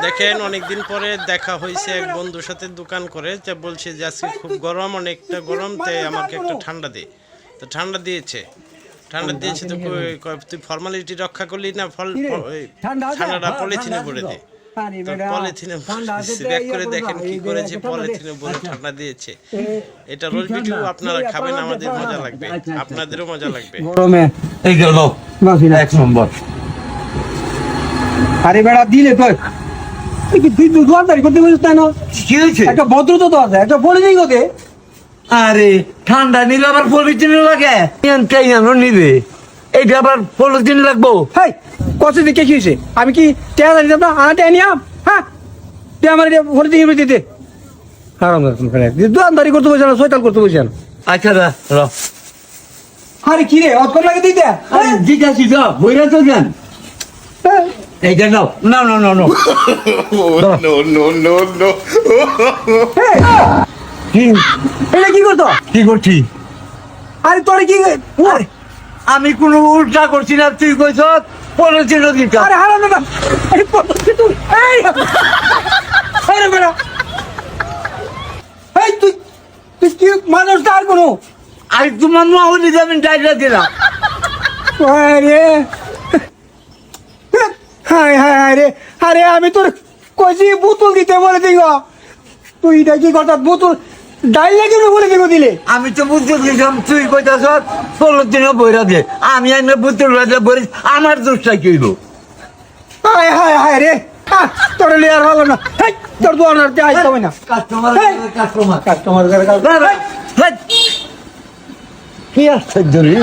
দেখেন অনেকদিন পরে দেখা হয়েছে এক বন্ধুর সাথে দোকান করে, যে বলছে যে আজকে খুব গরম, অনেকটা গরম, তাই আমাকে একটা ঠান্ডা দে। তো ঠান্ডা দিয়েছে তো তুই ফর্মালিটি রক্ষা করলি না, ঠান্ডাটা পলিথিনে ভরে দে। তো পলিথিনে ব্যাক করে দেখেন কি করেছে, পলিথিনে ভরে ঠান্ডা দিয়েছে। এটা রোজ ভিডিও আপনারা খাবেন, আমাদের মজা লাগবে, আপনাদেরও মজা লাগবে। গরমে এই গেল এক নম্বর। আরে বেড়া দিলে তুই দোকানদারি করতে বলিস তাই না? কি হয়েছে? একটা ভদ্রতা তো আছে, একটা বলে দিই ওকে। আরে ঠান্ডা নিলে আবার পলিথিন লাগে, নিবে এইটা আবার পলিথিন লাগবো। হাই কত দিকে কি হয়েছে? আমি কি টেয়া জানিতাম না? টেয়া নিয়াম, হ্যাঁ তুই আমার ভরে দিয়ে দিতে দোকানদারি করতে বলছে না, সৈতাল করতে বলছেন। আচ্ছা র আরে কি রে অত লাগে দিতে? জিজ্ঞাসি তো বইরা তো যান এইটা নাও না না না না no, no, no, no. এটা কি করতো? কি করছি? আরে তোর কি? আরে, আমি কোনো উল্টা করছি না, তুই কইছ পলিথিন দিতে। আরে হারাম না, আরে তুই এই আরে বেড়া এই তুই তুই কি মানুষ আর কোনো? আর তোমার মা হলে যাবেন টাইটা দিলাম। আরে হায় হায় আরে আরে আমি তোর কইছি বোতল দিতে বলে দিই গো, তুই এটা কি করতাম? বোতল ডাইল লাগে বলে দিব দিলে। আমি তো বুঝতে দিলাম তুই কইতাছ পলিথিনও বইরা দে, আমি আইনে বুঝতে বলি আমার দোষটা কি হইব? হায় হায় হায় রে তোর লিয়ার ভালো না, তোর দোয়ার আইতে হবে না। কাস্টমার কাস্টমার কাস্টমার কি আশ্চর্য রে।